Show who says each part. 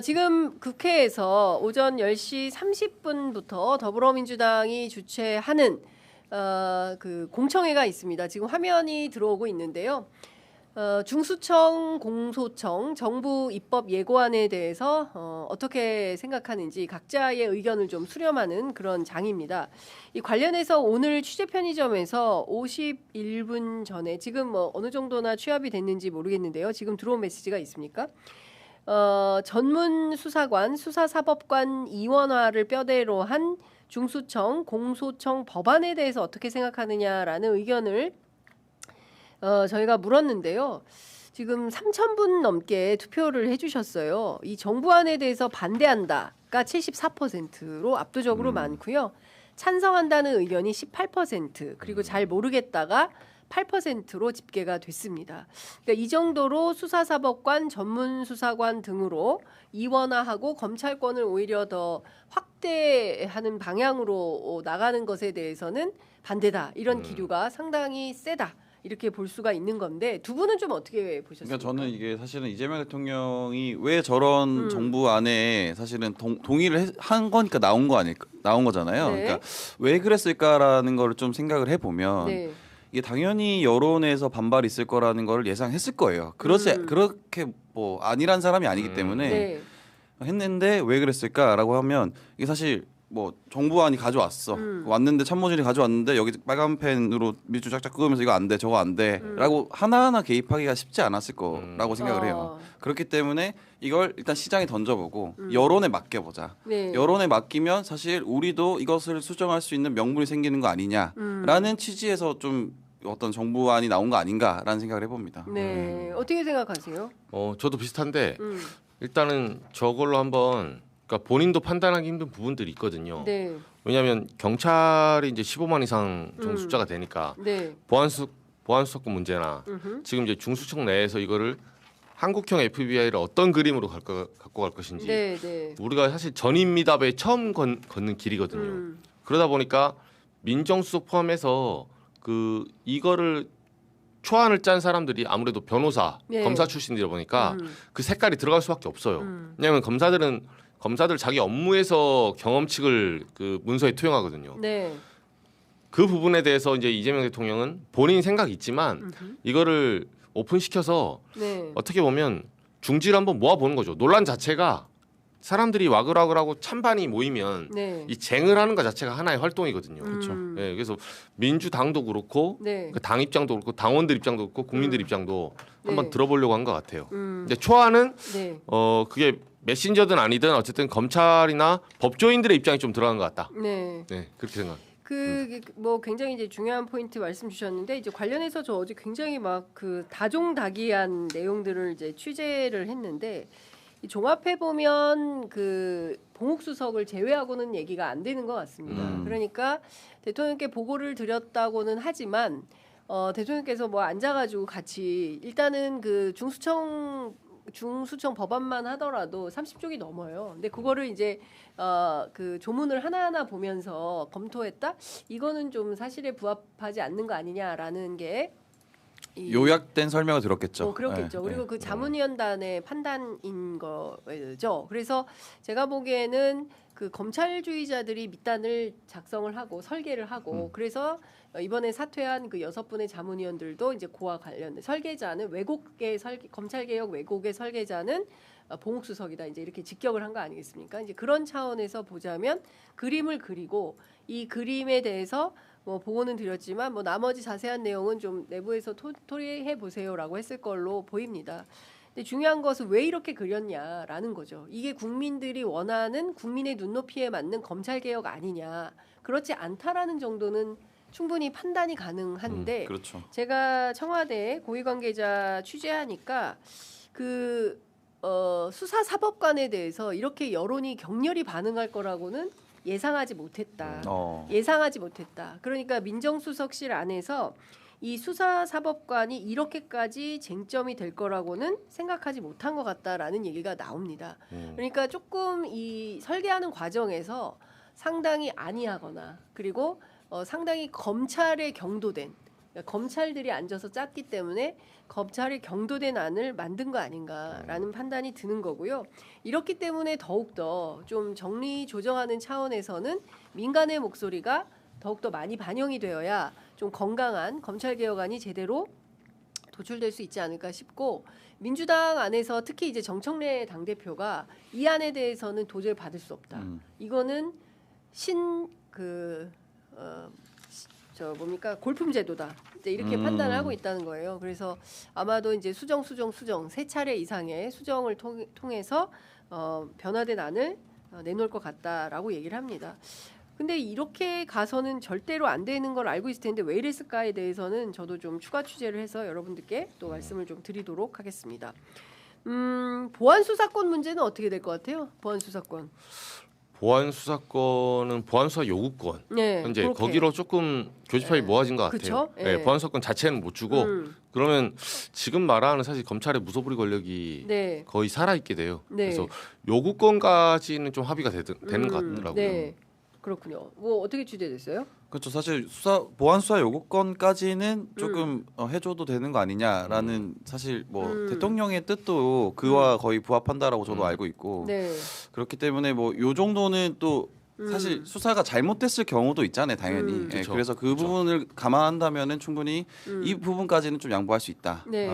Speaker 1: 지금 국회에서 오전 10시 30분부터 더불어민주당이 주최하는 그 공청회가 있습니다. 지금 화면이 들어오고 있는데요. 중수청, 공소청, 정부 입법 예고안에 대해서 어떻게 생각하는지 각자의 의견을 좀 수렴하는 그런 장입니다. 이 관련해서 오늘 취재 편의점에서 51분 전에 지금 뭐 어느 정도나 취합이 됐는지 모르겠는데요. 지금 들어온 메시지가 있습니까? 전문 수사관, 수사사법관 이원화를 뼈대로 한 중수청, 공소청 법안에 대해서 어떻게 생각하느냐라는 의견을 저희가 물었는데요. 지금 3,000분 넘게 투표를 해주셨어요. 이 정부안에 대해서 반대한다가 74%로 압도적으로 많고요. 찬성한다는 의견이 18%, 그리고 잘 모르겠다가 8%로 집계가 됐습니다. 그러니까 이 정도로 수사사법관, 전문수사관 등으로 이원화하고 검찰권을 오히려 더 확대하는 방향으로 나가는 것에 대해서는 반대다. 이런 기류가 상당히 세다. 이렇게 볼 수가 있는 건데 두 분은 좀 어떻게 보셨습니까?
Speaker 2: 그러니까 저는 이게 사실은 이재명 대통령이 왜 저런 정부 안에 사실은 동의를 한 거니까 나온 거잖아요.
Speaker 1: 네.
Speaker 2: 그러니까 왜 그랬을까라는 걸 좀 생각을 해보면
Speaker 1: 네.
Speaker 2: 이게 당연히 여론에서 반발이 있을 거라는 걸 예상했을 거예요. 그렇게 뭐 아니란 사람이 아니기 때문에
Speaker 1: 네.
Speaker 2: 했는데 왜 그랬을까라고 하면 이게 사실 뭐 정부안이 가져왔어. 왔는데 참모진이 가져왔는데 여기 빨간 펜으로 밀주 쫙쫙 끄면서 이거 안 돼, 저거 안 돼라고 하나하나 개입하기가 쉽지 않았을 거라고 생각을 해요. 그렇기 때문에 이걸 일단 시장에 던져보고 여론에 맡겨보자.
Speaker 1: 네.
Speaker 2: 여론에 맡기면 사실 우리도 이것을 수정할 수 있는 명분이 생기는 거 아니냐라는 취지에서 좀 어떤 정부안이 나온 거 아닌가라는 생각을 해봅니다.
Speaker 1: 네. 어떻게 생각하세요?
Speaker 3: 저도 비슷한데 일단은 저걸로 한번 그러니까 본인도 판단하기 힘든 부분들이 있거든요.
Speaker 1: 네.
Speaker 3: 왜냐하면 경찰이 이제 15만 이상 정도 숫자가 되니까
Speaker 1: 네.
Speaker 3: 보안수사권 문제나 지금 이제 중수청 내에서 이거를 한국형 FBI를 어떤 그림으로 갖고 갈 것인지
Speaker 1: 네. 네.
Speaker 3: 우리가 사실 전임 미답에 처음 걷는 길이거든요. 그러다 보니까 민정수석 포함해서 이거를 초안을 짠 사람들이 아무래도 변호사,
Speaker 1: 네.
Speaker 3: 검사 출신이다 보니까 그 색깔이 들어갈 수밖에 없어요. 왜냐하면 검사들 자기 업무에서 경험칙을 그 문서에 투영하거든요.
Speaker 1: 네.
Speaker 3: 그 부분에 대해서 이제 이재명 대통령은 본인 생각이 있지만 이거를 오픈시켜서
Speaker 1: 네.
Speaker 3: 어떻게 보면 중지를 한번 모아보는 거죠. 논란 자체가 사람들이 와글와글하고 찬반이 모이면
Speaker 1: 네.
Speaker 3: 이 쟁을 하는 것 자체가 하나의 활동이거든요.
Speaker 2: 그렇죠.
Speaker 3: 네, 그래서 민주당도 그렇고
Speaker 1: 네.
Speaker 3: 그 당 입장도 그렇고 당원들 입장도 그렇고 국민들 입장도 한번
Speaker 1: 네.
Speaker 3: 들어보려고 한 것 같아요. 근데 초안은
Speaker 1: 네.
Speaker 3: 그게 메신저든 아니든 어쨌든 검찰이나 법조인들의 입장이 좀 들어간 것 같다.
Speaker 1: 네.
Speaker 3: 네, 그렇게 생각.
Speaker 1: 뭐 굉장히 이제 중요한 포인트 말씀 주셨는데 이제 관련해서 저 어제 굉장히 막 그 다종다기한 내용들을 이제 취재를 했는데 이 종합해 보면 그 봉옥수석을 제외하고는 얘기가 안 되는 것 같습니다. 그러니까 대통령께 보고를 드렸다고는 하지만 대통령께서 뭐 앉아가지고 같이 일단은 그 중수청 법안만 하더라도 30쪽이 넘어요. 근데 그거를 이제 그 조문을 하나하나 보면서 검토했다. 이거는 좀 사실에 부합하지 않는 거 아니냐라는 게
Speaker 2: 요약된 설명을 들었겠죠.
Speaker 1: 그렇겠죠.
Speaker 2: 네,
Speaker 1: 그리고
Speaker 2: 네.
Speaker 1: 그 자문위원단의 판단인 거죠. 그래서 제가 보기에는 그 검찰주의자들이 밑단을 작성을 하고 설계를 하고 그래서 이번에 사퇴한 그 6분의 자문위원들도 이제 그와 관련된 설계자는 검찰개혁 왜곡의 설계자는 봉옥수석이다. 이제 이렇게 직격을 한 거 아니겠습니까? 이제 그런 차원에서 보자면 그림을 그리고 이 그림에 대해서 뭐 보고는 드렸지만 뭐 나머지 자세한 내용은 좀 내부에서 토의해 보세요라고 했을 걸로 보입니다. 근데 중요한 것은 왜 이렇게 그렸냐라는 거죠. 이게 국민들이 원하는 국민의 눈높이에 맞는 검찰 개혁 아니냐. 그렇지 않다라는 정도는 충분히 판단이 가능한데
Speaker 2: 그렇죠.
Speaker 1: 제가 청와대 고위관계자 취재하니까 그 수사사법관에 대해서 이렇게 여론이 격렬히 반응할 거라고는 예상하지 못했다. 예상하지 못했다. 그러니까 민정수석실 안에서 이 수사사법관이 이렇게까지 쟁점이 될 거라고는 생각하지 못한 것 같다라는 얘기가 나옵니다. 그러니까 조금 이 설계하는 과정에서 상당히 안이하거나 그리고 상당히 검찰에 경도된 그러니까 검찰들이 앉아서 짰기 때문에 검찰이 경도된 안을 만든 거 아닌가라는 판단이 드는 거고요. 이렇기 때문에 더욱더 좀 정리 조정하는 차원에서는 민간의 목소리가 더욱더 많이 반영이 되어야 좀 건강한 검찰개혁안이 제대로 도출될 수 있지 않을까 싶고, 민주당 안에서 특히 이제 정청래 당대표가 이 안에 대해서는 도저히 받을 수 없다. 이거는 뭡니까 골품 제도다. 이제 이렇게 판단을 하고 있다는 거예요. 그래서 아마도 이제 수정 세 차례 이상의 수정을 통해서 변화된 안을 내놓을 것 같다라고 얘기를 합니다. 근데 이렇게 가서는 절대로 안 되는 걸 알고 있을 텐데 왜 이랬을까에 대해서는 저도 좀 추가 취재를 해서 여러분들께 또 말씀을 좀 드리도록 하겠습니다. 보안 수사권 문제는 어떻게 될 것 같아요? 보안 수사권.
Speaker 3: 보안 수사권은 보안 수사 요구권.
Speaker 1: 네,
Speaker 3: 현재
Speaker 1: 그렇게.
Speaker 3: 거기로 조금 교집합이 모아진 것 같아요.
Speaker 1: 그쵸? 예.
Speaker 3: 보안 수사권 자체는 못 주고 그러면 지금 말하는 사실 검찰의 무소불위 권력이
Speaker 1: 네.
Speaker 3: 거의 살아 있게 돼요.
Speaker 1: 네.
Speaker 3: 그래서 요구권까지는 좀 합의가 되는 것 같더라고요.
Speaker 1: 네. 그렇군요. 뭐 어떻게 취재됐어요?
Speaker 2: 그렇죠. 사실 보안 수사 요구권까지는 조금 해줘도 되는 거 아니냐라는 사실 뭐 대통령의 뜻도 그와 거의 부합한다라고 저도 알고 있고
Speaker 1: 네.
Speaker 2: 그렇기 때문에 뭐 요 정도는 또 사실 수사가 잘못됐을 경우도 있잖아요, 당연히. 예,
Speaker 3: 그쵸.
Speaker 2: 그래서 그 부분을 감안한다면은 충분히 이 부분까지는 좀 양보할 수 있다.
Speaker 1: 네.